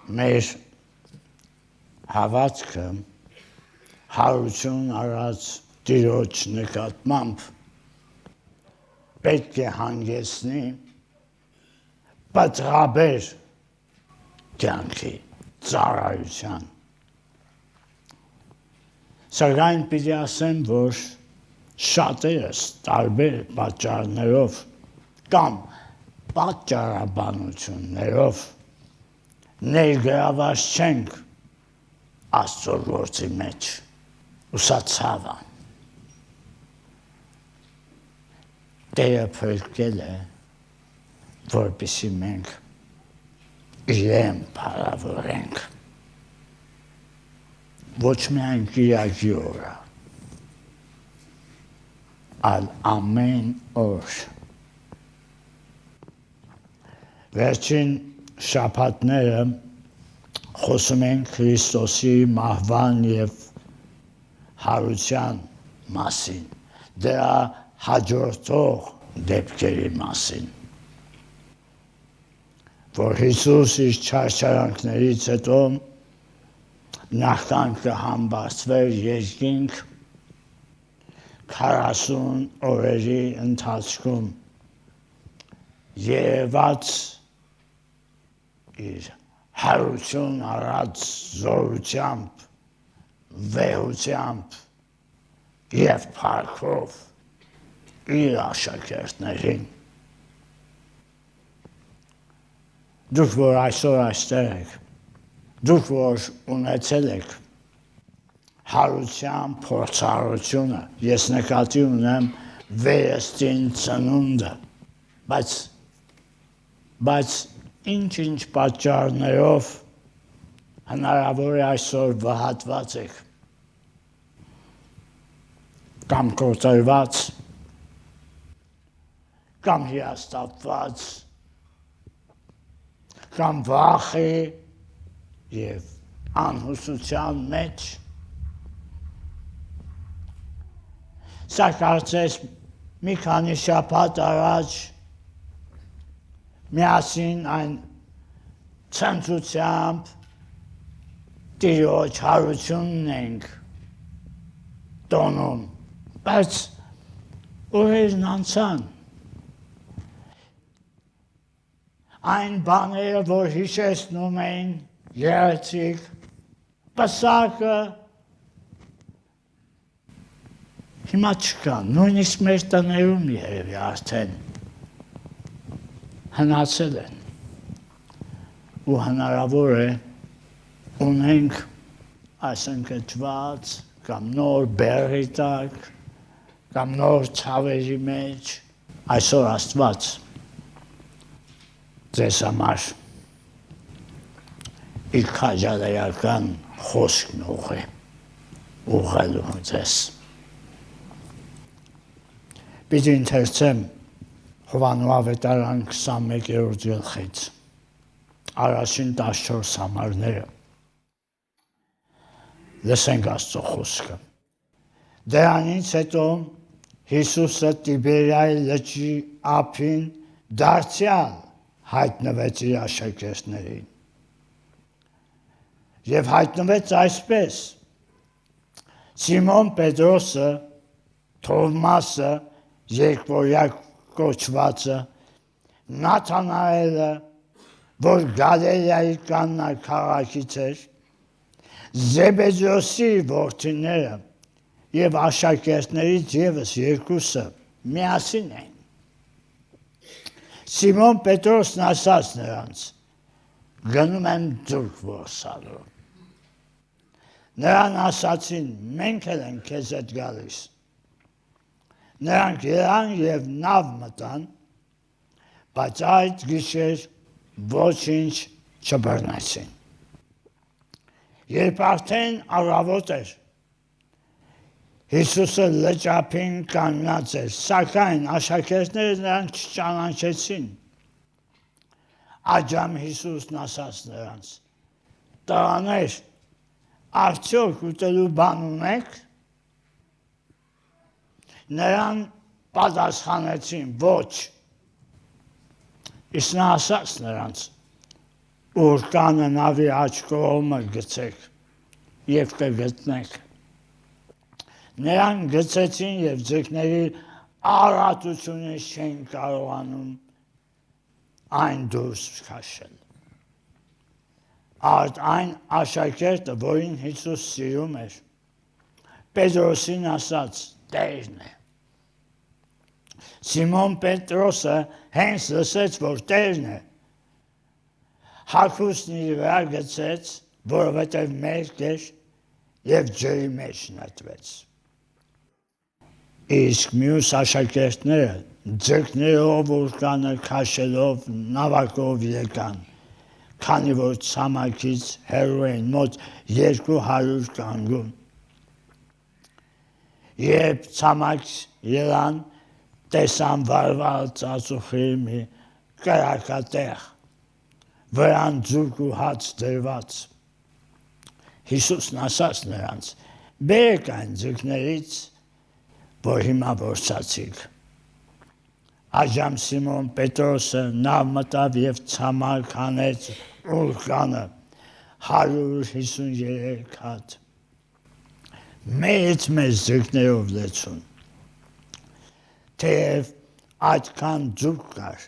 մեր հավատքը հարություն արած Տիրոջ նկատմամբ պետք է հանգեցնի պատրաբեր կյանքի ծառայության։ Սակայն պիտի ասեմ, որ շատերս տարբեր պատճառներով կամ պատճառաբանություններով ներգրաված չենք Աստծո գործի մեջ, ուսացավը։ Տերը փրկել է, որպեսզի մենք իրեն փառավորենք։ Ոչ միայն կիրակի օրը, այլ ամեն օր։ Վերջին շաբաթները խոսում ենք Քրիստոսի մահվան և հարության մասին, դրա հաջորդող դեպքերի մասին, որ Հիսուս իր չարչարանքներից հետո նախքան կհամբարձվեր երկինք 40 օրերի ընթացքում երևաց իր հարություն առած զորությամբ, վեհությամբ և փառքով իր աշակերտներին։ Դուք, որ այսօր այստեղ եք, դուք, որ ունեցել եք հարության փորձառությունը, ես նկատի ունեմ վերստին ծնունդը, բայց ինչ-ինչ պատճառներով հնարավոր է այսօր վհատված եք, կամ կոտրված, կամ հիասթափված, կամ վախի և անհուսության մեջ, սա կարծես մի քանի շաբաթ առաջ միասին այն ցնծությամբ Տիրոջ հարությունն ենք տոնում, բայց օրերն անցան, այն բաները, որ հիշեցնում էին երեցիկ, պսակը, հիմա չկա, նույնիսկ մեր տներում երևի արդեն հնացել են ու հնարավոր է ունենք այսընկճված կամ նոր բեռի տակ կամ նոր ցավերի մեջ այսօր Աստված ձեզ համար իր քաջալերական խոսքն ուղղելու ձեզ։ Պիտի ընթերցեմ Հովհաննես ավետարան 21-րդ գլխից, առաջին 14 համարները։ Լսենք Աստծո խոսքը։ Դրանից հետո Հիսուսը Տիբերիայի լճի ափին դարձյալ հայտնվեց իր աշակերտներին։ Եվ հայտնվեց այսպես. Սիմոն Պետրոսը, Թովմասը, Երկվորյակ կոչվածը, Նաթանայելը, որ Գալիլեայի Կաննա քաղաքից էր, Զեբեդեոսի որդիները և աշակերտներից ևս երկուսը միասին էին։ Սիմոն Պետրոսն ասաց նրանց. գնում եմ ձուկ որսալու։ Նրան ասացին, մենք էլ ենք քեզ հետ գալիս։ Նրանք ելան և նավ մտան, բայց այդ գիշեր ոչինչ չբռնեցին։ Երբ արդեն առավոտ էր, Հիսուսը լճափին կանգնած էր, սակայն աշակերտները նրան չճանաչեցին։ Աջամ Հիսուսն ասաց նրանց. տղաներ, արդյոք ուտելու բան ունեք։ Նրան պատասխանեցին ոչ։ Իսկ նա ասաց նրանց. Ուրկանը նավի աջ կողմը գցեք և կգտնեք։ Նրանք գցեցին և ձկների արատությունից չէին կարողանում այն դուրս քաշել։ Արդ այն աշակերտը, որին Հիսուս սիրում էր, Պետրոսին ասաց. Տերն է։ Սիմոն Պետրոսը հենց լսեց, որ Տերն է, հագուստն իր վրա գցեց, որովհետև մերկ էր և ջրի մեջ նետվեց։ Իսկ մյուս աշակերտները ձկներով ուրկանը քաշելով նավակով եկան, քանի որ ցամաքից հեռու էին մոտ 200 կանգուն։ Երբ ցամաք ելան, տեսան վառվալ ծածուխի մի կրակատեղ, վրան ձուկ ու հաց դրված։ Հիսուսն ասաց նրանց. բերեք այն ձկներից, որ հիմա որսացիք։ Այժմ Սիմոն Պետրոսը նավ մտավ և ցամաք հանեց ուրկանը 153 հատ, մեծ ձկներով լեցուն։ Թեև այդքան ձուկ կար,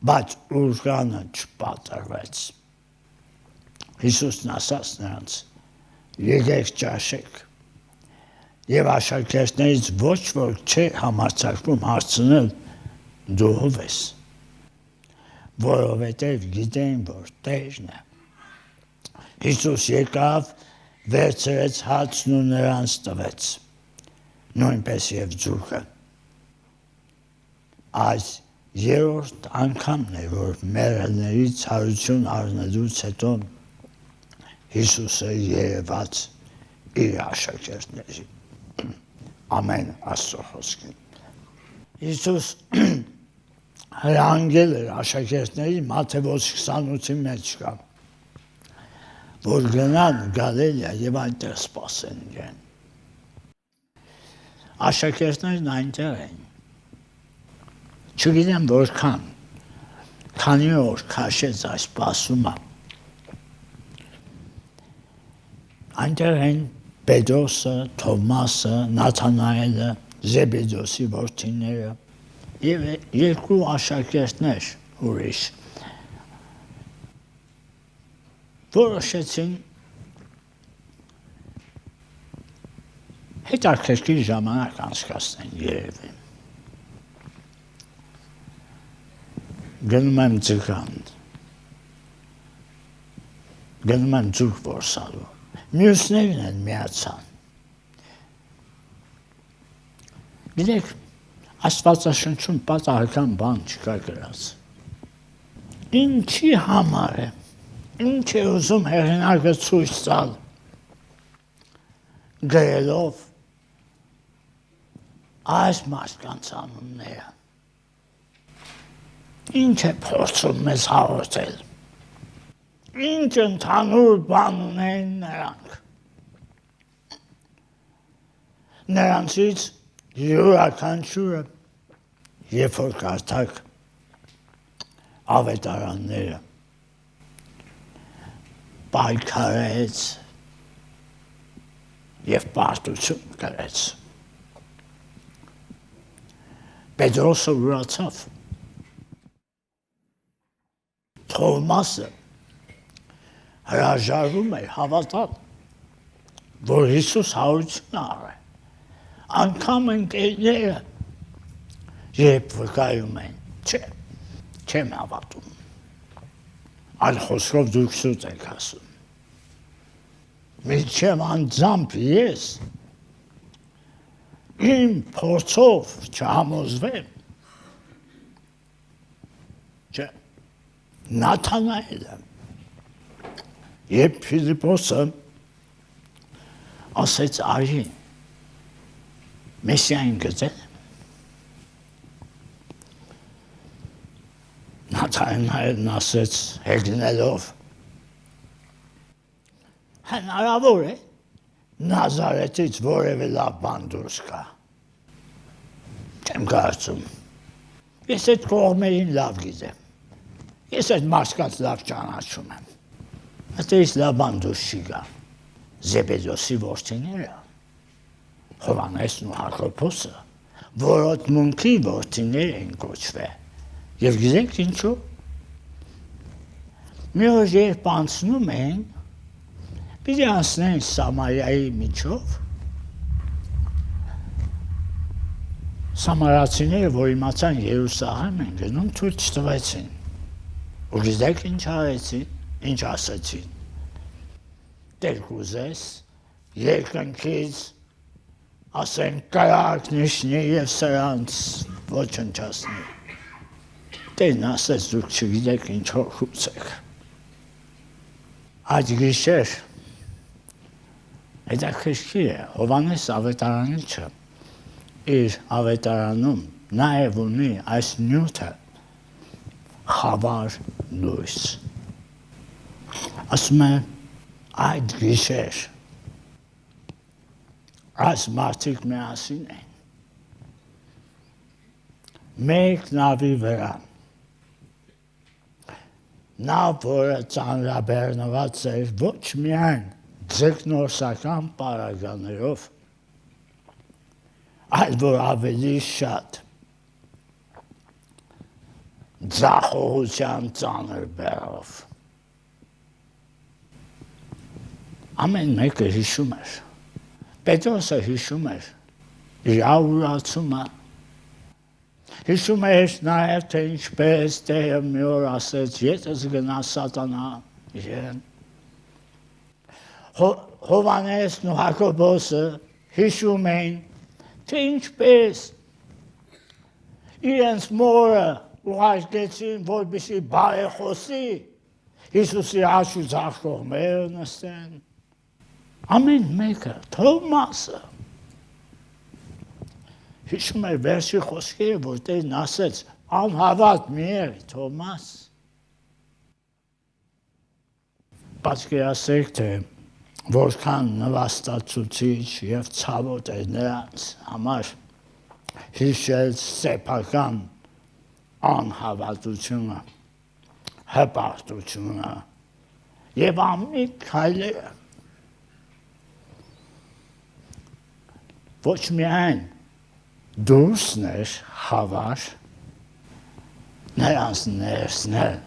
բայց ուրկանը չպատրվեց։ Հիսուսն ասաց նրանց. եկեք ճաշեք։ Եվ աշակերտներից ոչ ոք չէ համարձակվում հարցնել դու ով ես, որովհետև գիտեն, որ Տերն է։ Հիսուս եկավ, վերցրեց հացն ու նրանց տվեց, նույնպես և ձուկը։ Այս երրորդ անգամն է, որ մեռելների ցարություն առնելուց հետո Հիսուսը երևաց իր աշակերտներին։ Ամեն Աստծո խոսքին։ Հիսուս հրանգել էր աշակերտներին Մատթեոս 28-ի մեջ կա, որ գնան Գալիլեա և այնտեղ սպասեն իրեն։ Աշակերտներն այնտեղ էին։ Չգիտեմ որքան, քանի օր քաշեց այս սպասումը։ Այնտեղ են Պետրոսը, Թովմասը, Նաթանայելը, Զեբեդոսի որդիները և երկու աշակերտներ ուրիշ որոշեցին հետաքրքիր ժամանակ անցկացնեն երևի։ Գնում եմ ձկան, գնում եմ ձուկ որսալու։ Մյուսներն են միացան։ Գիտեք, Աստվածաշնչում պատահական բան չկա գրած։ Ինչի համար է, ինչ է ուզում հեղինակը ցույց տալ գրելով այս մարդկանց անունները։ Ինչ է փորձում մեզ հաղորդել։ Ինչ ընդհանուր բան ունեն նրանք։ Նրանցից յուրաքանչյուրը, երբ որ կարդաք ավետարանները, պայքարեց և պարտություն կրեց։ Պետրոսը ուրացավ։ Թովմասը հրաժարվում էր հավատալ, որ Հիսուս հարություն առ է։ Անգամ ընկերները, երբ վկայում են, չեմ հավատում, այլ խոսքով դուք սուտ եք ասում։ Մինչև անձամբ ես իմ փորձով չհամոզվեմ, չէ, Նաթանայելը, երբ Փիլիպոսը ասեց արի, Մեսիային գտել եմ։ Նաթանայելն ասեց հեգնելով. հնարավոր է Նազարեթից որևէ լավ բան դուրս գա։ Չեմ կարծում։ Ես այդ կողմերին լավ գիտեմ։ Ես այդ մարդկանց լավ ճանաչում եմ։ Այդպես Լաբան դուրս չգա։ Զեբեդոսի որդիները, Հովհաննեսն ու Հակոբոսը, որոտմունքի որդիներ են կոչվել։ Եվ գիտեք ինչու՞։ Մի օր երբ անցնում են, պիտի անցնեն Սամարիայի միջով, Սամարացիները, որ իմացան Երուսաղեմ են գնում, թույլ չտվեցին։ Ու գիտեք ինչ արեցին, ինչ ասացին։ Տեր կուզես, երկնքից ասեն կրակ նշնի և սրանց ոչնչացնի։ Տերն ասեց դուք չգիտեք ինչ խուցեք։ Այդ գիշեր հետաքրքիր է, Հովհաննես ավետարանիչը իր ավետարանում նաև ունի այս նյութը խավար լույս։ Ասում է այդ գիշեր այս մարդիկ միասին են մեկ նավի վրա, նավ, որը ծանրաբեռնված էր ոչ միայն ձկնորսական պարագաներով, այլ որ ավելի շատ ձախողության ծանր բեռով։ Ամեն մեկը հիշում էր, Պետրոսը հիշում էր իր ուրացումը, հիշում էր նաև, թե ինչպես Տերը մի օր ասեց, ետս գնա սատանա իրեն։ Հովհաննեսն ու Հակոբոսը հիշում էին, թե ինչպես իրենց մորը ուղարկեցին, որպեսզի բարեխոսի, Հիսուսի աջ ու ձախ կողմերը նստեն։ Ամեն մեկը, Թովմասը հիշում էր վերջի խոսքերը, որ Տերն ասեց, անհավատ մի եղի, Թովմաս։ Պատկերացրեք, թե որքան նվաստացուցիչ և ցավոտ էր նրանց համար հիշել սեփական անհավատությունը, հպարտությունը և ամիտ քայլերը։ Ոչ միայն դուրսն էր խավար, նրանց ներսն էր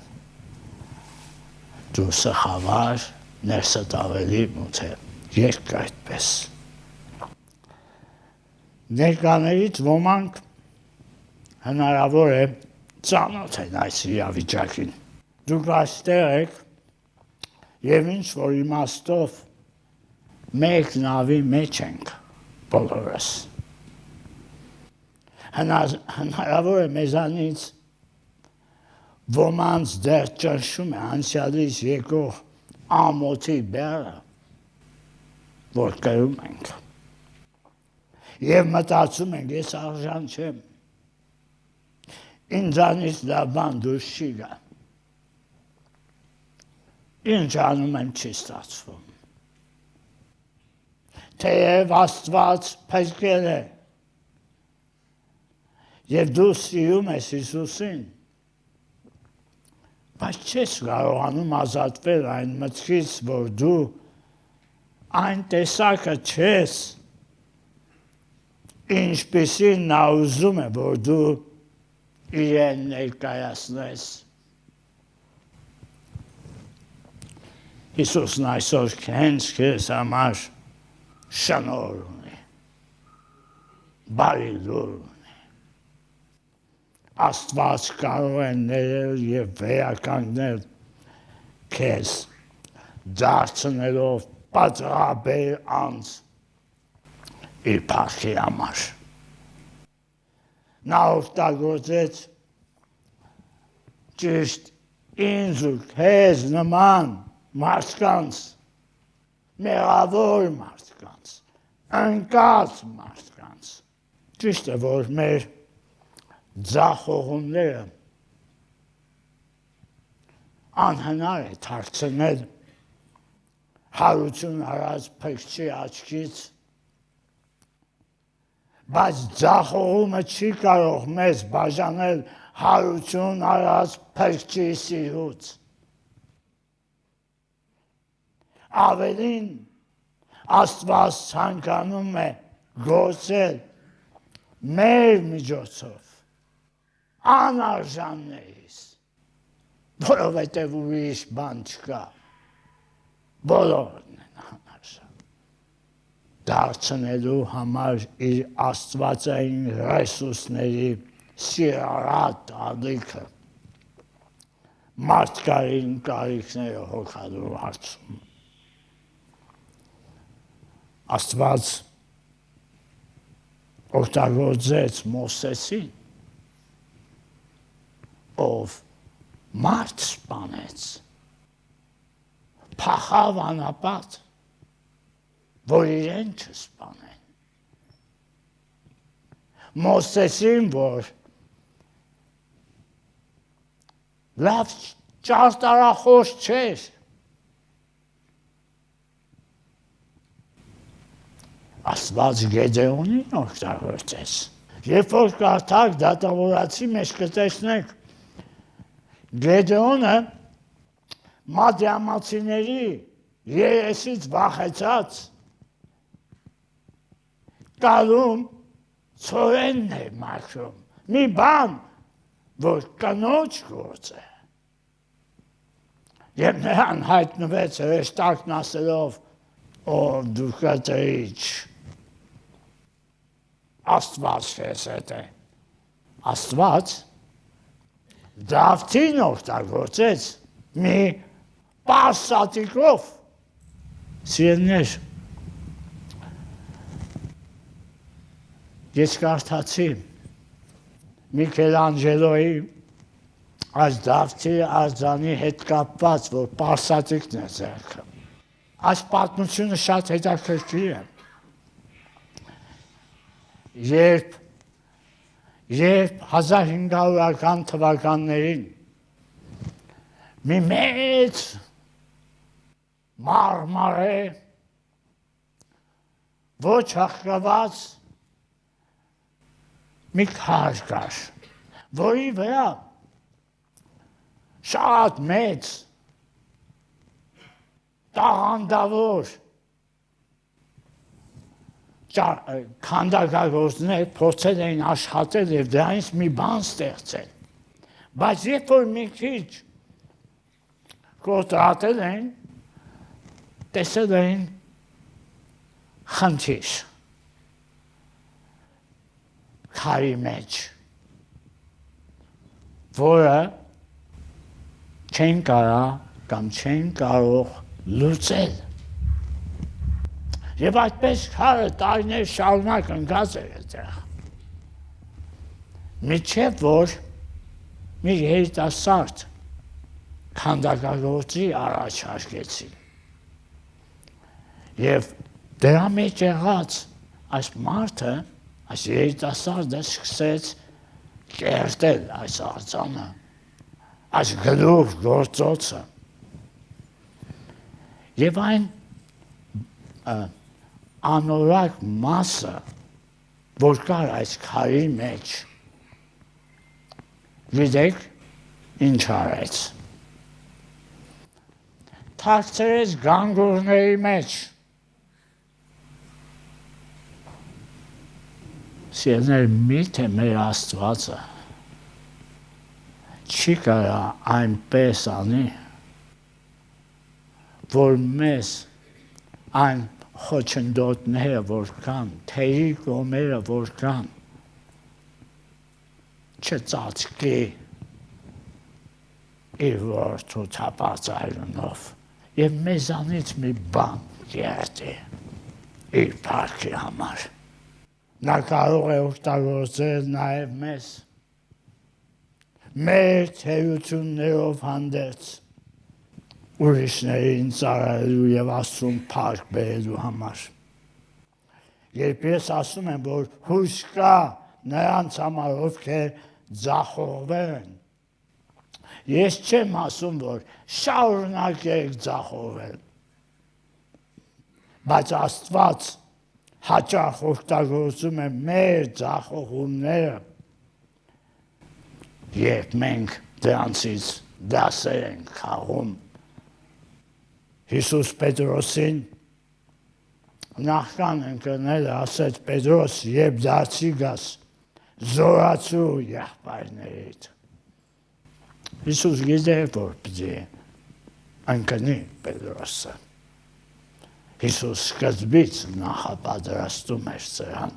դուրսը խավար, ներսը ավելի մութ է, երկ այդպես։ Ներկաներից ոմանք հնարավոր է ծանոթ են այս իրավիճակին։ Դուք այստեղ եք և ինչ որ իմաստով մեկ նավի մեջ ենք բոլորս։ Հնարավոր է մեզանից ոմանց դեռ ճնշում է անցյալից եկող ամոթի բեռը, որ կրում ենք։ Եվ մտածում ենք, ես արժան չեմ, ինձանից լավ բան դուրս չի գա։ Ինչ անում եմ չի ստացվում։ Թեև Աստված փրկել է, և դու սիրում ես Հիսուսին, բայց չես կարողանում ազատվել այն մտքից, որ դու այն տեսակը չես, ինչպիսին նա ուզում է, որ դու իրեն ներկայացնես։ Հիսուսն այսօր հենց քեզ համար շնորհ ունի, բարի լուր ունի։ Աստված կարող է ներել և վերականգնել քեզ, դարձնելով պատրաբեր անձ իր փառքի համար։ Նա օգտագործեց ճիշտ ինձ ու քեզ նման մարդկանց, մեղավոր մարդկանց, ընկած մարդկանց։ Ճիշտ է, որ մեր ձախողումները անհնար է թաքցնել հարություն արած փրկչի աչքից, բայց ձախողումը չի կարող մեզ բաժանել հարություն արած փրկչի սիրուց։ ավելին Աստված ցանկանում է գործել մեր միջոցով անարժաններից, որովհետև ուրիշ բան չկա, բոլորն են անարժան, դարձնելու համար իր աստվածային ռեսուրսների սիրառատ ալիքը մարդկային կարիքները հոգալու հարցում։ Աստված օգտագործեց Մովսեսին, ով մարդ սպանեց, փախավ անապատ, որ իրեն չսպանեն։ Մովսեսին, որ լավ ճարտարախոս չէր, Աստված Գեդեոնին օգտագործեց։ Երբ որ կարդաք դատավորացի մեջ կտեսնեք, Գեդեոնը մադիամացիների երեսից վախեցած կալում ցորենն է մաքրում, մի բան, որ կնոջ գործ է։ Եվ նրան հայտնվեց հրեշտակն ասելով, ով դու կտրիչ, Աստված քեզ հետ է։ Աստված Դավթին օգտագործեց մի պարսատիկով։ Սիրելիներ, ես կարդացի Միքելանջելոյի այս Դավթի արձանի հետ կապված, որ պարսատիկն է ձեռքը։ Այս պատմությունը շատ հետաքրքիր է։ Երբ 1500-ական թվականներին մի մեծ մարմարե ոչ հաղթված մի քար կար, որի վրա շատ մեծ տաղանդավոր քանդակագործներ փորձել էին աշխատել եւ դրանից մի բան ստեղծել, բայց երբ որ մի քիչ կոտրատել են, տեսել են խնդիր քարի մեջ, որը չեն կարող լուծել։ Եվ այդպես քարը տարիներ շարունակ ընկած էր այդտեղ։ Մինչև որ մի երիտասարդ քանդակագործի առաջարկեցին։ Եվ դրա մեջ եղած այս մարդը, այս երիտասարդը սկսեց կերտել այս արձանը, այս գլուխ գործոցը։ Եվ այն անորակ մասը, որ կար այս քարի մեջ, գիտեք, ինչ արեց։ Թաքցրեց գանգուրների մեջ։ Սիրելիներ, միթե մեր Աստվածը չի կարա այնպես անի, որ մեզ այն խոչընդոտները, որ կան, թերի կողմերը, որ կան, չծածկի իր որդու թափածայրունով և մեզանից մի բան կերտի իր փառքի համար։ Նա կարող է օգտագործել նաև մեզ, մեր թերություններով հանդերձ, ուրիշներին ծառայելու և Աստծուն փառք բերելու համար։ Երբ ես ասում եմ, որ հույս կա նրանց համար, ովքեր ձախողվել են, ես չեմ ասում, որ շարունակեք ձախողվել, բայց Աստված հաճախ օգտագործում է մեր ձախողումները, երբ մենք դրանցից դասեր ենք քաղում, Հիսուս Պետրոսին նախքան ընկնել ասեց Պետրոս, երբ դարձի գաս, զորացու եղբայրներիդ։ Հիսուս գիտեր, որ պիտի ընկնի Պետրոսը։ Հիսուս սկզբից նախապատրաստում էր սրան,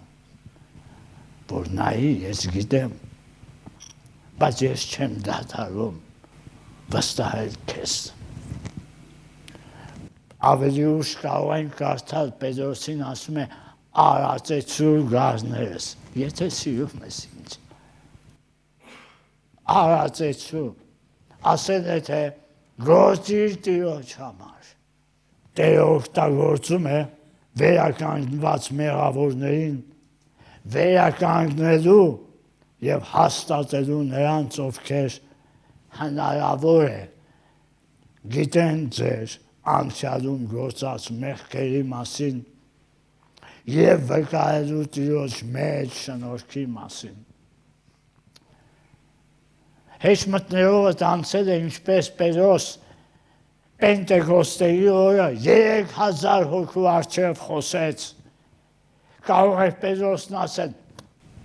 որ նայի ես գիտեմ, բայց ես չեմ դադարում վստահել քեզ։ Ավելի ուշ կարող ենք կարդալ Պետրոսին ասում է արածեցու գարներս, եթե սիրում ես ինձ։ Արածեցու, ասել է թե գործիր Տիրոջ համար։ Տերը օգտագործում է վերականգնված մեղավորներին վերականգնելու և հաստատելու նրանց, ովքեր հնարավոր է գիտեն ձեր անցյալում գործած մեղքերի մասին և վկայելու Տիրոջ մեծ շնորհքի մասին։ Հեշմտներովդ անցել է ինչպես Պետրոս Պենտեկոստեի օրը 3000 հոգու առջև խոսեց։ Կարող է Պետրոսն ասել,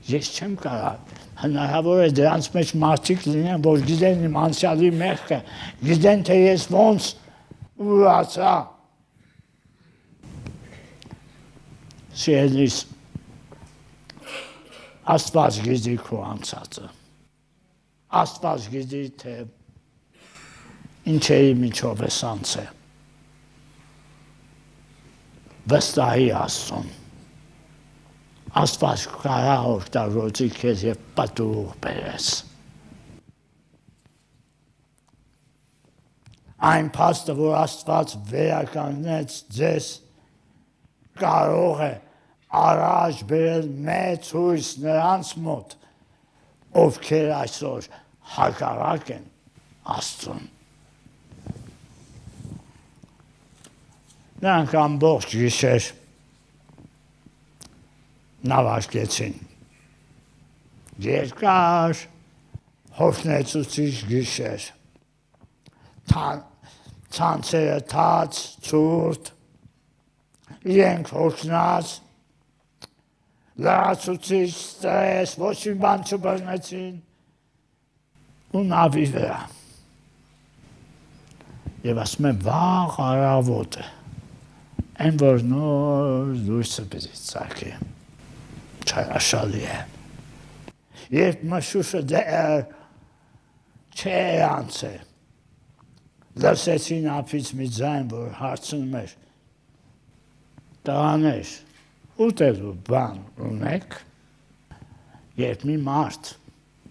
ես չեմ կարող, հնարավոր է դրանց մեջ մարդիկ լինեն, որ գիտեն իմ անցյալի մեղքը, գիտեն, թե ես ոնց ուրացա։ Սիրելիս, Աստված գիտի քո անցածը։ Աստված գիտի, թե ինչերի միջով ես անցել։ Վստահի Աստծուն։ Աստված կարա օգտագործի քեզ և պատուղ բերես։ Այն փաստը, որ Աստված վերականգնեց ձեզ, կարող է առաջ բերել մեծ հույս նրանց մոտ, ովքեր այսօր հակառակ են Աստծուն։ Նրանք ամբողջ գիշեր նավարկեցին։ Երկար հոգնեցուցիչ գիշեր։ Ցանցերը թաց, ցուրտ, իրենք հոգնած, լրացուցիչ ստրես, ոչ մի բան չբռնեցին ու նավի վրա։ Եվ ասում են վաղ առավոտ է, այն որ նոր լույսը պիտի ծագի, չարաշալի է։ Երբ մշուշը դեռ չէր անցել, լսեցին ափից մի ձայն, որ հարցնում էր. տղաներ, ուտելու բան ունեք։ Երբ մի մարդ,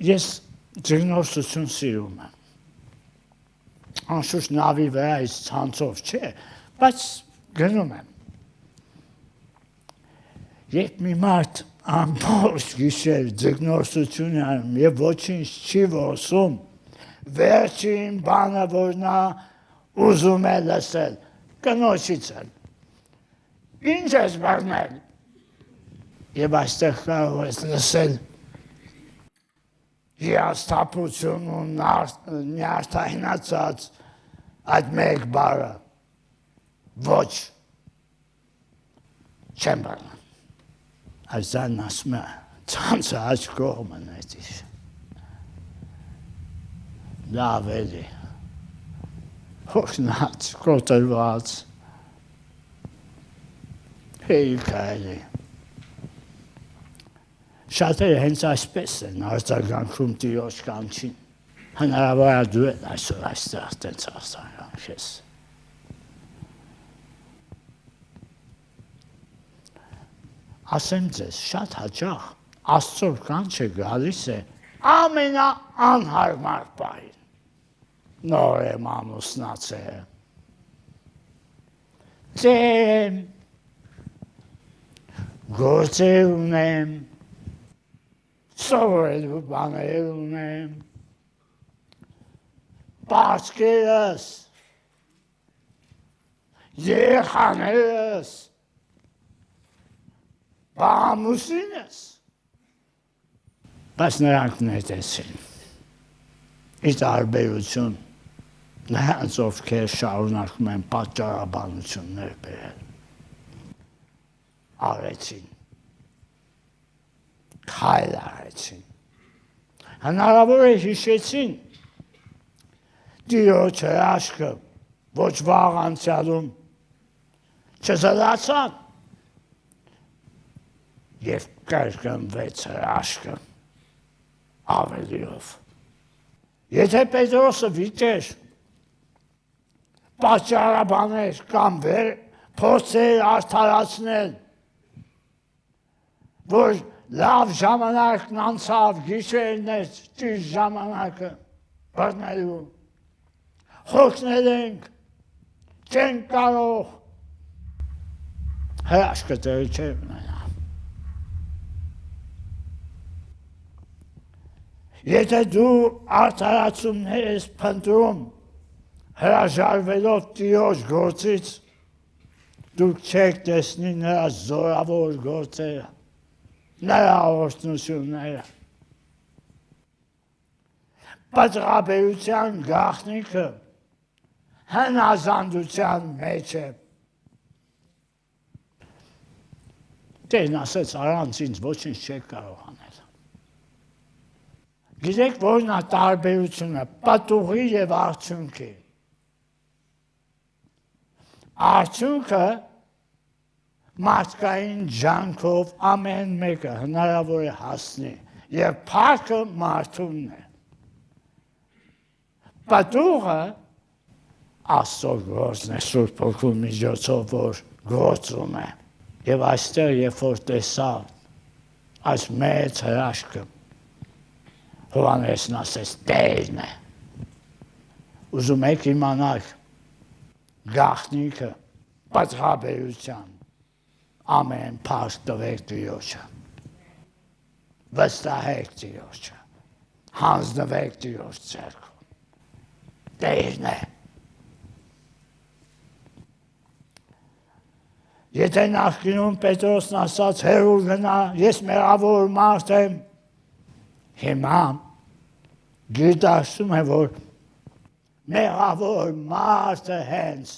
ես ձկնորսություն սիրում եմ, անշուշտ նավի վրայից ցանցով չէ, բայց գնում եմ։ Երբ մի մարդ ամբողջ գիշեր ձկնորսություն է անում և ոչինչ չի որսում, վերջին բանը, որ նա ուզում է լսել, կնոջից է։ Ինչ ես բռնել։ Եվ այստեղ կարող ես լսել հիասթափություն ու նյարդայնացած այդ մեկ բառը։ Ոչ, չեմ բռնել։ Այս ասում է, ցանցը աջ կողմը նետիր։ Լավ էլի, հոգնած, կոտրված, հեյքայլի։ Շատերը հենց այսպես են արձագանքում Տիրոջ կանչին։ Հնարավոր է դու էլ այսօր այստեղ տենց արձագանքես։ Ասեմ ձեզ, շատ հաճախ Աստծո կանչը գալիս է ամենաանհարմար պահին։ Նոր եմ ամուսնացել։ Ծեր գործեր ունեմ, սովորելու բաներ ունեմ, պարսկերս, երեխաներս, ամուսինս, բայց նրանք նետեցին։ Ի տարբերություն նրանց ովքեր շարունակում են պատճառաբանություններ բերել, արեցին, քայլ արեցին, հնարավոր է հիշեցին Տիրոջ հրաշքը, ոչ վաղ անցյալում չզլացան և կրկնվեց հրաշքը ավելիով։ Եթե Պետրոսը վիճեր պատճառաբաներ կամ փորձեր արդարացնել, որ լավ ժամանակն անցավ, գիշերն էր, ճիշտ ժամանակը բռնելու, հոգնել ենք, չենք կարող, հրաշքը տեղի չէր ունենա։ Եթե դու արդարացումներ ես փնտրում, հրաժարվելով Տիրոջ գործից, դուք չեք տեսնի նրա զորավոր գործերը, նրա օրհնությունները։ Պատրաբերության գաղտնիքը հնազանդության մեջ է։ Տերն ասեց, առանց ինձ ոչինչ չեք կարող անել։ Գիտեք որն է տարբերությունը պատուղի և արդյունքի։ Արդյունքը մարդկային ջանքով ամեն մեկը հնարավոր է հասնի և փառքը մարդունն է։ Պատուղը Աստծո գործն է Սուրբ Հոգու միջոցով, որ գործում է։ Եվ այստեղ, երբ որ տեսավ այս մեծ հրաշքը, Հովհաննեսն ասեց, Տերն է։ Ուզում եք իմանալ գաղտնիքը պատրաբերության, ամեն փառք տվեք Տիրոջը, վստահեք Տիրոջը, հանձնվեք Տիրոջ ձեռքում, Տերն է։ Եթե նախկինում Պետրոսն ասաց, հեռու գնա, ես մեղավոր մարդ եմ, հիմա գիտակցում է, որ մեղավոր մարդը հենց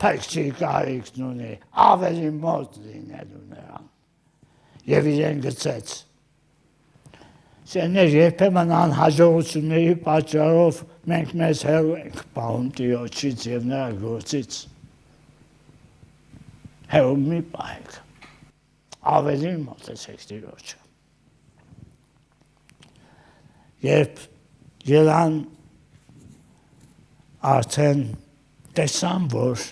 փրկչի կարիքն ունի, ավելի մոտ լինելու նրան։ Եվ իրեն գցեց։ Սերներ, երբեմն անհաջողությունների պատճառով մենք մեզ հեռու ենք պահում Տիրոջից և նրա գործից։ Հեռու մի պահեք, ավելի մոտեցեք Տիրոջը։ Երբ ելան արդեն տեսան, որ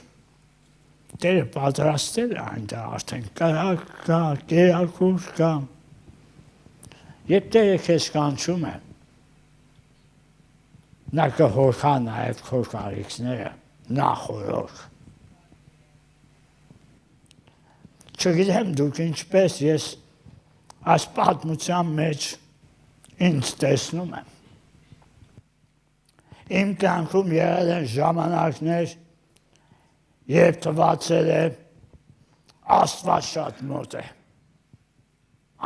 Տերը պատրաստել է այնտեղ արդեն կրակ կա, կերակուր կա, երբ Տերը քեզ կանչում է, նա կհոգա նաև քո կարիքները, նախօրոք։ Չգիտեմ դուք ինչպես ես այս պատմության մեջ ինձ տեսնում եմ։ Իմ կյանքում եղել են ժամանակներ, երբ թվացել է Աստված շատ մոտ է,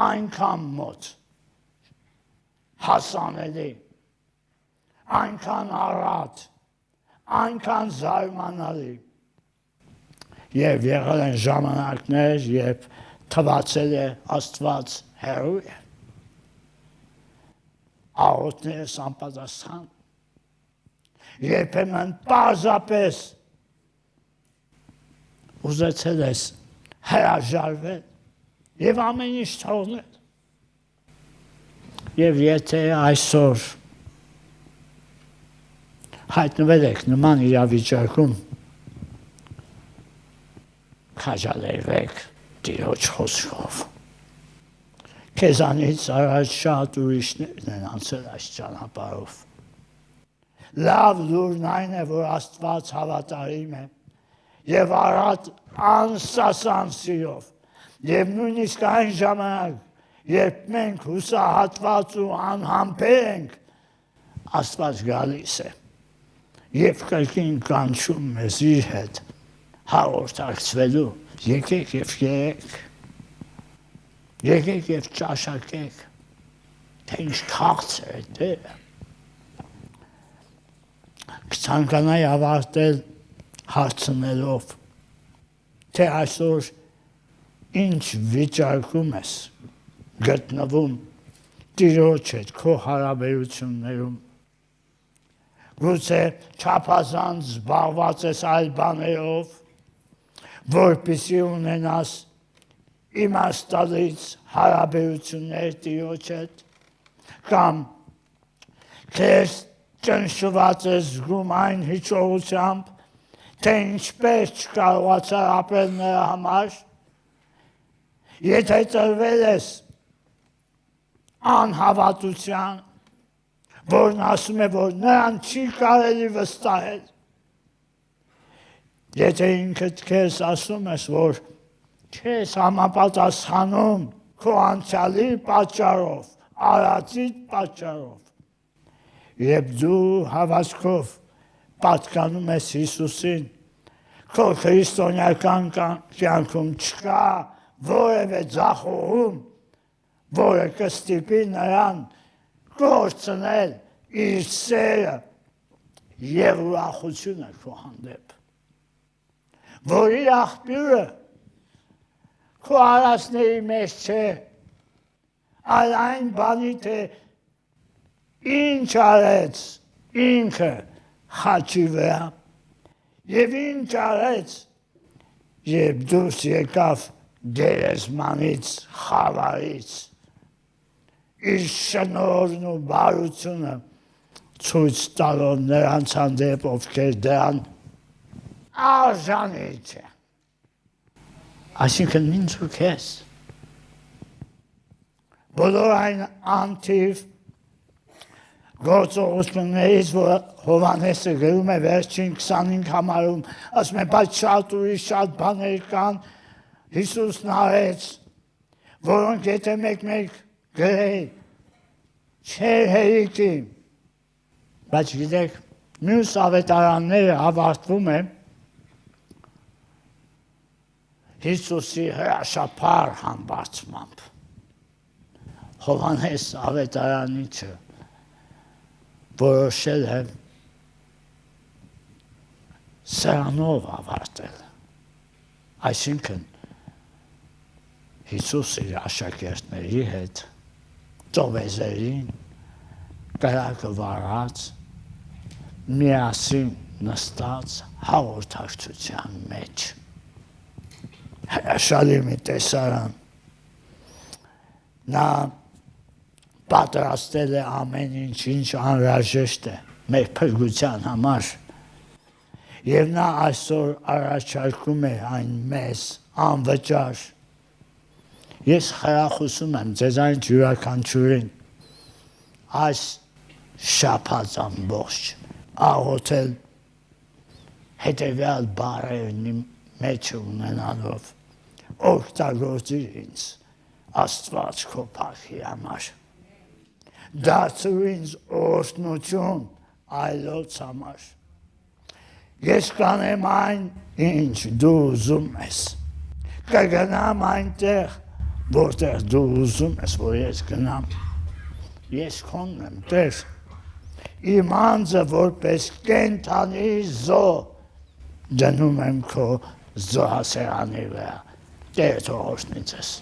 այնքան մոտ, հասանելի, այնքան առատ, այնքան զարմանալի։ Եվ եղել են ժամանակներ, երբ թվացել է Աստված հեռու է, աղոթներս անպատասխան, երբեմն պարզապես ուզեցել ես հրաժարվել և ամեն ինչ թողնել։ Եվ եթե այսօր հայտնվել եք նման իրավիճակում, քաջալերվեք Տիրոջ խոսքով։ Քեզանից առաջ շատ ուրիշներն են անցել այս ճանապարհով։ Լավ լուրն այն է, որ Աստված հավատարիմ է և առատ անսասան սիրով, և նույնիսկ այն ժամանակ, երբ մենք հուսահատված ու անհամբեր ենք, Աստված գալիս է և կրկին կանչում մեզ իր հետ հաղորդակցվելու, եկեք և երեք, եկեք և ճաշակեք, թե ինչ քաղցր է Տերը։ կցանկանայի ավարտել հարցնելով, թե այսօր ինչ վիճակում ես գտնվում Տիրոջ հետ քո հարաբերություններում, գուցե չափազանց զբաղված ես այլ բաներով, որպեսզի ունենաս իմաստալից հարաբերություններ Տիրոջ հետ, կամ քեզ ճնշված ես զգում այն հիշողությամբ, թե ինչպես չկարողացա ապրել նրա համար, եթե ծրվել ես անհավատության, որն ասում է, որ նրան չի կարելի վստահել, եթե ինքդ քեզ ասում ես, որ չես համապատասխանում քո անցյալի պատճառով, արածիդ պատճառով, երբ դու հավատքով պատկանում ես Հիսուսին, քո քրիստոնեական կյանքում չկա որևէ ձախողում, որը կստիպի նրան կորցնել իր սերը և ուրախությունը քո հանդեպ, որի աղբյուրը քո արածների մեջ չէ, այլ այն բանի, թե ինչ արեց ինքը խաչի վրա և ինչ արեց, երբ դուրս եկավ գերեզմանից, խավարից, իր շնորհն ու բարությունը ցույց տալով նրանց հանդեպ, ովքեր դրան արժանի չեն։ Այսինքն ինձ ու քեզ բոլոր այն անթիվ գործողություններից, որ Հովհաննեսը գրում է վերջին 25 համարում, ասում է, բայց շատ բաներ կան, Հիսուսն արեց, որոնք եթե մեկ գրեի, չէր հերիքի, բայց գիտեք, մյուս ավետարանները ավարտվում է Հիսուսի հրաշափառ համբարձմամբ։ Հովհաննես ավետարանիչը որոշել է սրանով ավարտել, այսինքն Հիսուս իր աշակերտների հետ ծովեզերին կրակը վառած միասին նստած հաղորդակցության մեջ, հրաշալի մի տեսարան, նա պատրաստել է ամեն ինչ անհրաժեշտ է մեր փրկության համար, և նա այսօր առաջարկում է այն մեզ անվճար։ Ես խրախուսում եմ ձեզ այն յուրաքանչյուրին այս շաբաթ ամբողջ աղոթել հետևյալ բառերն մեջ ունենալով, օգտագործիր ինձ Աստված քո փառքի համար, դարձրու ինձ օրհնություն այլոց համար, ես կանեմ այն, ինչ դու ուզում ես, կգնամ այնտեղ, որտեղ դու ուզում ես, որ ես գնամ, ես քոնն եմ, Տեր, իմ անձը որպես կենդանի զո դնում եմ քո զոհասերանի վրա, Տեր թող օրհնի ձեզ։